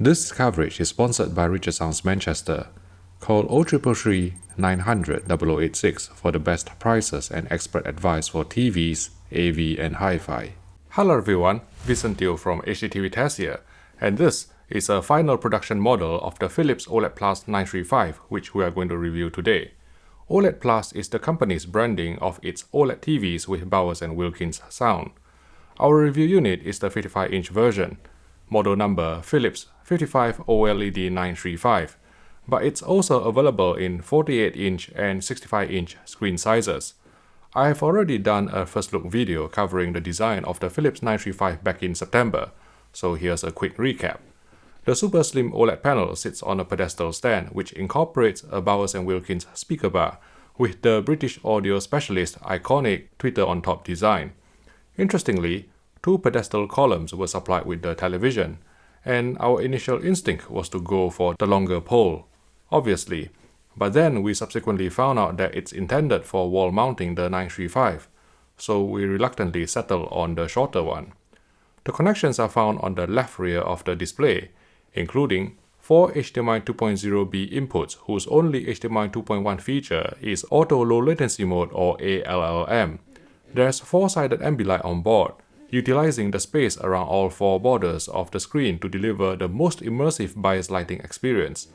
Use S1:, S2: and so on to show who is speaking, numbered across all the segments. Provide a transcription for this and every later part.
S1: This coverage is sponsored by Richer Sounds Manchester. Call 0333 900 0086 for the best prices and expert advice for TVs, AV, and Hi-Fi. Hello everyone, Vincent Teo from HDTV Test here, and this is a final production model of the Philips OLED+935, which we are going to review today. OLED Plus is the company's branding of its OLED TVs with Bowers and Wilkins sound. Our review unit is the 55-inch version, model number Philips 55 OLED+935, but it's also available in 48-inch and 65-inch screen sizes. I have already done a first look video covering the design of the Philips 935 back in September, so here's a quick recap. The super slim OLED panel sits on a pedestal stand which incorporates a Bowers & Wilkins speaker bar with the British audio specialist iconic Twitter on top design. Interestingly, two pedestal columns were supplied with the television, and our initial instinct was to go for the longer pole, obviously, but then we subsequently found out that it's intended for wall mounting the 935, so we reluctantly settled on the shorter one. The connections are found on the left rear of the display, including 4 HDMI 2.0B inputs whose only HDMI 2.1 feature is Auto Low Latency Mode or ALLM. There's 4-sided ambilight on board, utilizing the space around all 4 borders of the screen to deliver the most immersive bias lighting experience.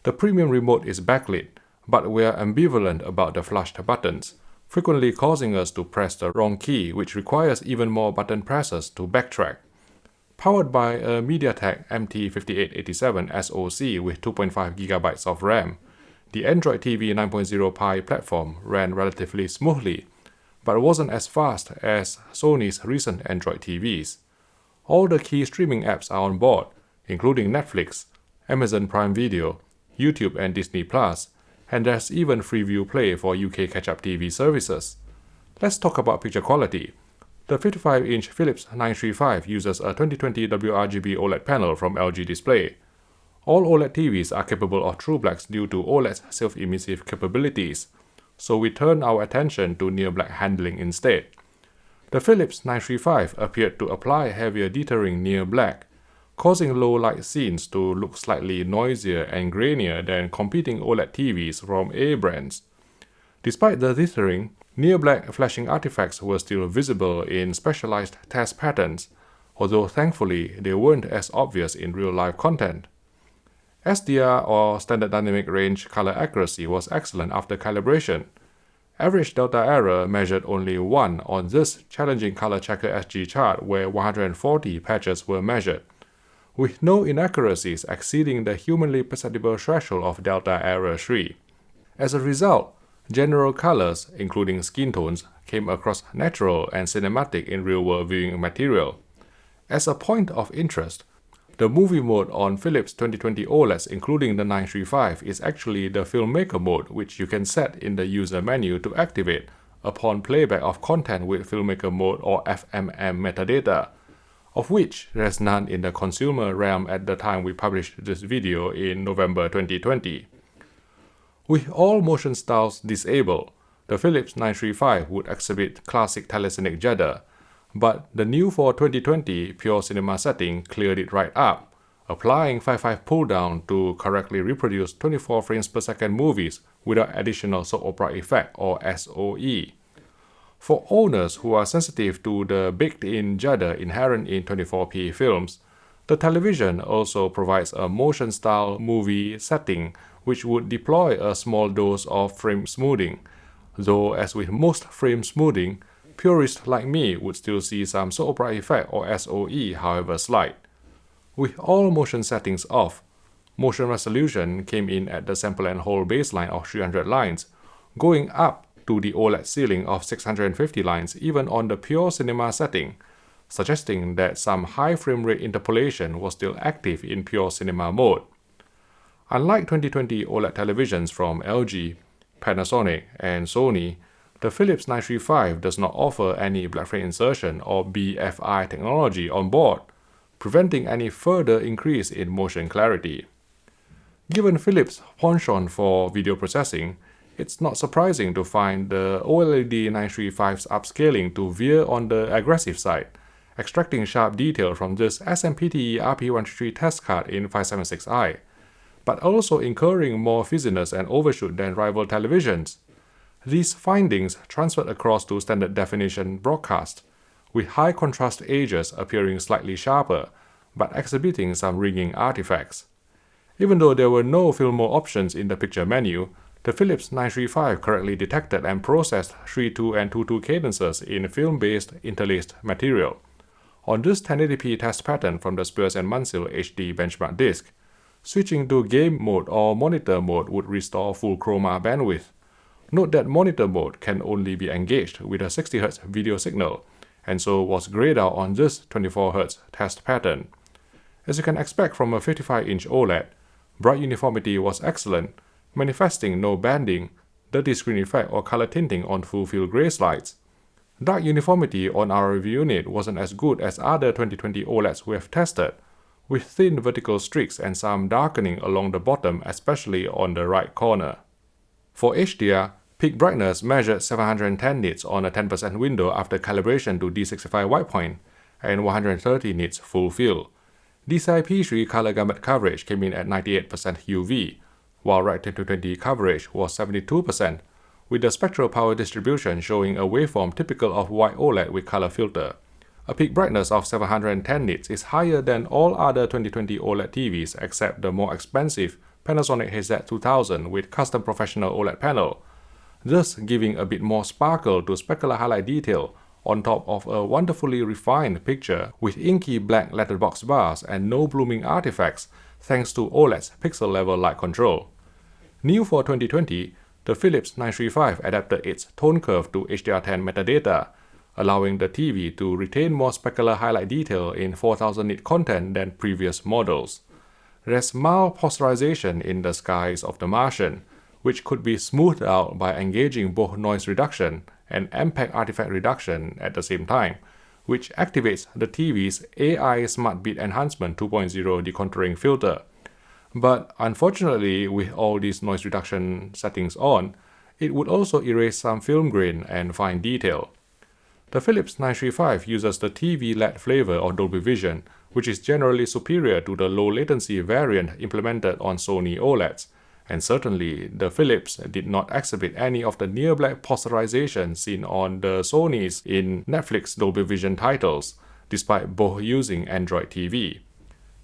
S1: The premium remote is backlit, but we are ambivalent about the flushed buttons, frequently causing us to press the wrong key, which requires even more button presses to backtrack. Powered by a MediaTek MT5887 SoC with 2.5 GB of RAM, the Android TV 9.0 Pi platform ran relatively smoothly, but wasn't as fast as Sony's recent Android TVs. All the key streaming apps are on board, including Netflix, Amazon Prime Video, YouTube and Disney+, and there's even Freeview Play for UK catch-up TV services. Let's talk about picture quality. The 55-inch Philips 935 uses a 2020 WRGB OLED panel from LG Display. All OLED TVs are capable of true blacks due to OLED's self-emissive capabilities, so we turn our attention to near black handling instead. The Philips 935 appeared to apply heavier dithering near black, causing low light scenes to look slightly noisier and grainier than competing OLED TVs from A brands. Despite the dithering, near black flashing artifacts were still visible in specialized test patterns, although thankfully they weren't as obvious in real-life content. SDR or Standard Dynamic Range color accuracy was excellent after calibration. Average delta error measured only 1 on this challenging color checker SG chart where 140 patches were measured, with no inaccuracies exceeding the humanly perceptible threshold of delta error 3. As a result, general colors, including skin tones, came across natural and cinematic in real-world viewing material. As a point of interest, the movie mode on Philips 2020 OLEDs including the 935 is actually the filmmaker mode, which you can set in the user menu to activate upon playback of content with filmmaker mode or FMM metadata, of which there's none in the consumer realm at the time we published this video in November 2020. With all motion styles disabled, the Philips 935 would exhibit classic telecinic judder, but the new for 2020 Pure Cinema setting cleared it right up, applying 5.5 pull-down to correctly reproduce 24 frames per second movies without additional soap opera effect or SOE. For owners who are sensitive to the baked-in judder inherent in 24p films, the television also provides a motion-style movie setting which would deploy a small dose of frame smoothing, though as with most frame smoothing, purists like me would still see some soap opera effect or SOE, however slight. With all motion settings off, motion resolution came in at the sample and hold baseline of 300 lines, going up to the OLED ceiling of 650 lines even on the pure cinema setting, suggesting that some high frame rate interpolation was still active in pure cinema mode. Unlike 2020 OLED televisions from LG, Panasonic, and Sony, the Philips 935 does not offer any black frame insertion or BFI technology on board, preventing any further increase in motion clarity. Given Philips' penchant for video processing, it's not surprising to find the OLED 935's upscaling to veer on the aggressive side, extracting sharp detail from this SMPTE RP133 test card in 576i, but also incurring more fuzziness and overshoot than rival televisions. These findings transferred across to standard definition broadcast, with high contrast edges appearing slightly sharper, but exhibiting some ringing artifacts. Even though there were no film mode options in the picture menu, the Philips 935 correctly detected and processed 3/2 and 2/2 cadences in film-based interlaced material. On this 1080p test pattern from the Spears & Munsil HD benchmark disc, switching to game mode or monitor mode would restore full chroma bandwidth. Note that monitor mode can only be engaged with a 60Hz video signal, and so was grayed out on this 24Hz test pattern. As you can expect from a 55-inch OLED, bright uniformity was excellent, manifesting no banding, dirty screen effect or color tinting on full-field gray slides. Dark uniformity on our review unit wasn't as good as other 2020 OLEDs we have tested, with thin vertical streaks and some darkening along the bottom, especially on the right corner. For HDR, peak brightness measured 710 nits on a 10% window after calibration to D65 white point, and 130 nits full fill. DCI P3 color gamut coverage came in at 98% UV, while Rec 2020 coverage was 72%, with the spectral power distribution showing a waveform typical of white OLED with color filter. A peak brightness of 710 nits is higher than all other 2020 OLED TVs except the more expensive Panasonic HZ2000 with custom professional OLED panel, thus giving a bit more sparkle to specular highlight detail on top of a wonderfully refined picture with inky black letterbox bars and no blooming artifacts thanks to OLED's pixel level light control. New for 2020, the Philips 935 adapted its tone curve to HDR10 metadata, allowing the TV to retain more specular highlight detail in 4000 nit content than previous models. There's mild posterization in the skies of the Martian, which could be smoothed out by engaging both noise reduction and MPEG artifact reduction at the same time, which activates the TV's AI Smart Beat Enhancement 2.0 decontouring filter. But unfortunately, with all these noise reduction settings on, it would also erase some film grain and fine detail. The Philips 935 uses the TV-LED flavor of Dolby Vision, which is generally superior to the low latency variant implemented on Sony OLEDs, and certainly the Philips did not exhibit any of the near-black posterization seen on the Sonys in Netflix Dolby Vision titles, despite both using Android TV.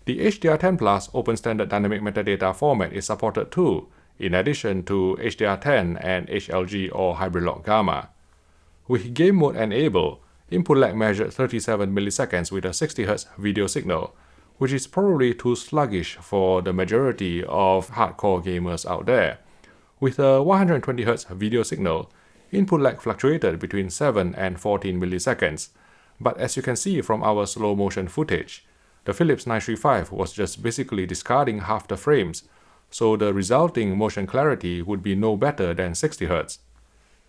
S1: The HDR10 Plus Open Standard Dynamic Metadata format is supported too, in addition to HDR10 and HLG or Hybrid Lock Gamma. With game mode enabled, input lag measured 37 milliseconds with a 60Hz video signal, which is probably too sluggish for the majority of hardcore gamers out there. With a 120Hz video signal, input lag fluctuated between 7 and 14 milliseconds, but as you can see from our slow motion footage, the Philips 935 was just basically discarding half the frames, so the resulting motion clarity would be no better than 60Hz.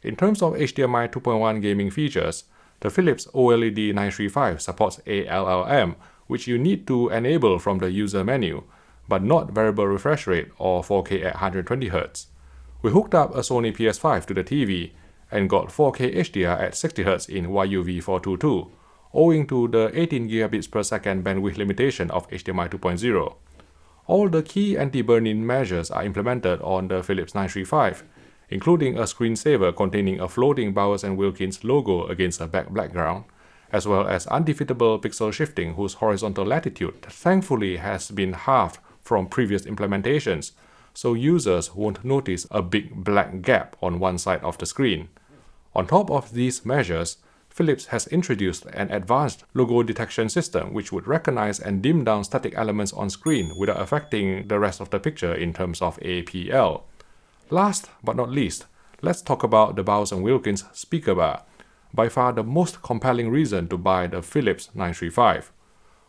S1: In terms of HDMI 2.1 gaming features, the Philips OLED 935 supports ALLM, which you need to enable from the user menu, but not variable refresh rate or 4K at 120Hz. We hooked up a Sony PS5 to the TV and got 4K HDR at 60Hz in YUV422, owing to the 18 gigabits per second bandwidth limitation of HDMI 2.0. All the key anti-burn-in measures are implemented on the Philips 935, including a screensaver containing a floating Bowers Wilkins logo against a background, as well as undefeatable pixel shifting whose horizontal latitude thankfully has been halved from previous implementations, so users won't notice a big black gap on one side of the screen. On top of these measures, Philips has introduced an advanced logo detection system which would recognize and dim down static elements on screen without affecting the rest of the picture in terms of APL. Last but not least, let's talk about the Bowers Wilkins speaker bar, by far the most compelling reason to buy the Philips 935.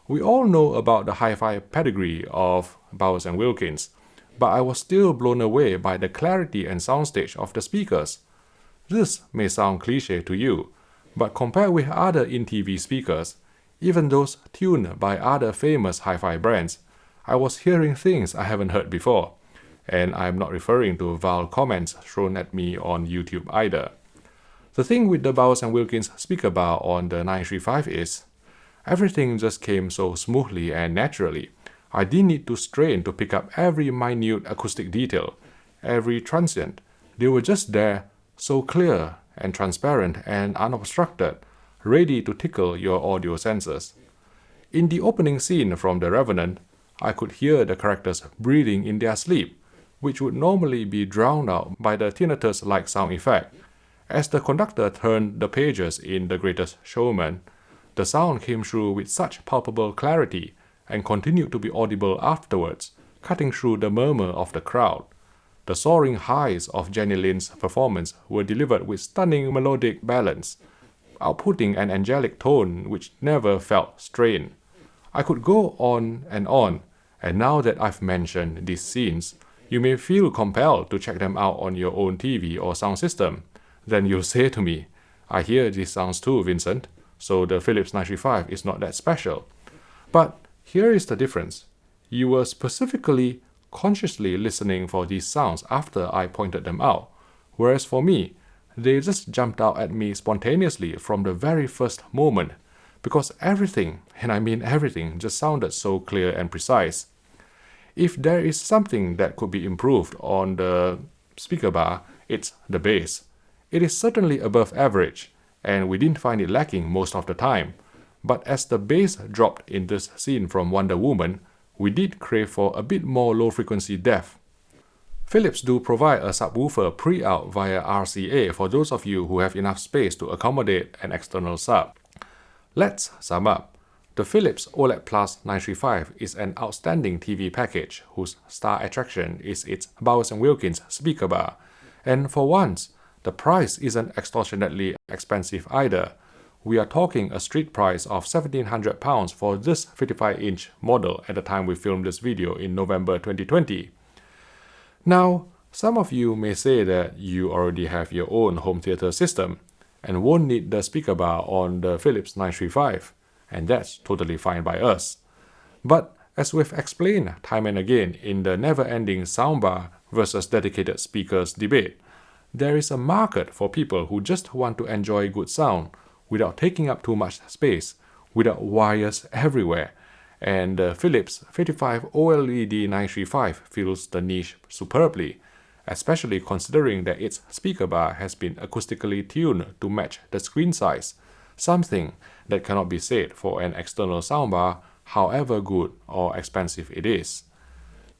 S1: We all know about the hi-fi pedigree of Bowers Wilkins, but I was still blown away by the clarity and soundstage of the speakers. This may sound cliché to you, but compared with other in-TV speakers, even those tuned by other famous hi-fi brands, I was hearing things I haven't heard before. And I'm not referring to vile comments thrown at me on YouTube either. The thing with the Bowers Wilkins speaker bar on the 935 is, Everything just came so smoothly and naturally. I didn't need to strain to pick up every minute acoustic detail, every transient. They were just there, so clear and transparent and unobstructed, ready to tickle your audio senses. In the opening scene from The Revenant, I could hear the characters breathing in their sleep, which would normally be drowned out by the tinnitus-like sound effect. As the conductor turned the pages in The Greatest Showman, the sound came through with such palpable clarity and continued to be audible afterwards, cutting through the murmur of the crowd. The soaring highs of Jenny Lin's performance were delivered with stunning melodic balance, outputting an angelic tone which never felt strained. I could go on, and now that I've mentioned these scenes, you may feel compelled to check them out on your own TV or sound system. Then you'll say to me, "I hear these sounds too, Vincent, so the Philips 935 is not that special." But here is the difference. You were specifically, consciously listening for these sounds after I pointed them out, whereas for me, they just jumped out at me spontaneously from the very first moment, because everything, and I mean everything, just sounded so clear and precise. If there is something that could be improved on the speaker bar, it's the bass. It is certainly above average, and we didn't find it lacking most of the time. But as the bass dropped in this scene from Wonder Woman, we did crave for a bit more low-frequency depth. Philips do provide a subwoofer pre-out via RCA for those of you who have enough space to accommodate an external sub. Let's sum up. The Philips OLED+935 is an outstanding TV package whose star attraction is its Bowers Wilkins speaker bar. And for once, the price isn't extortionately expensive either. We are talking a street price of £1,700 for this 55-inch model at the time we filmed this video in November 2020. Now, some of you may say that you already have your own home theater system and won't need the speaker bar on the Philips 935, and that's totally fine by us. But as we've explained time and again in the never-ending soundbar versus dedicated speakers debate, there is a market for people who just want to enjoy good sound without taking up too much space, without wires everywhere, and the Philips 55 OLED 935 fills the niche superbly, especially considering that its speaker bar has been acoustically tuned to match the screen size, something that cannot be said for an external soundbar, however good or expensive it is.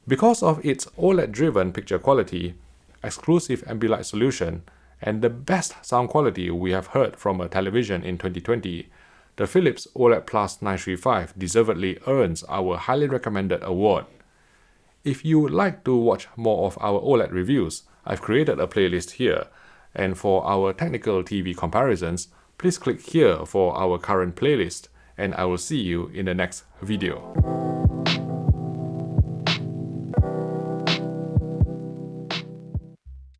S1: Because of its OLED-driven picture quality, exclusive ambilight solution, and the best sound quality we have heard from a television in 2020, the Philips OLED+935 deservedly earns our highly recommended award. If you would like to watch more of our OLED reviews, I've created a playlist here, and for our technical TV comparisons, please click here for our current playlist, and I will see you in the next video.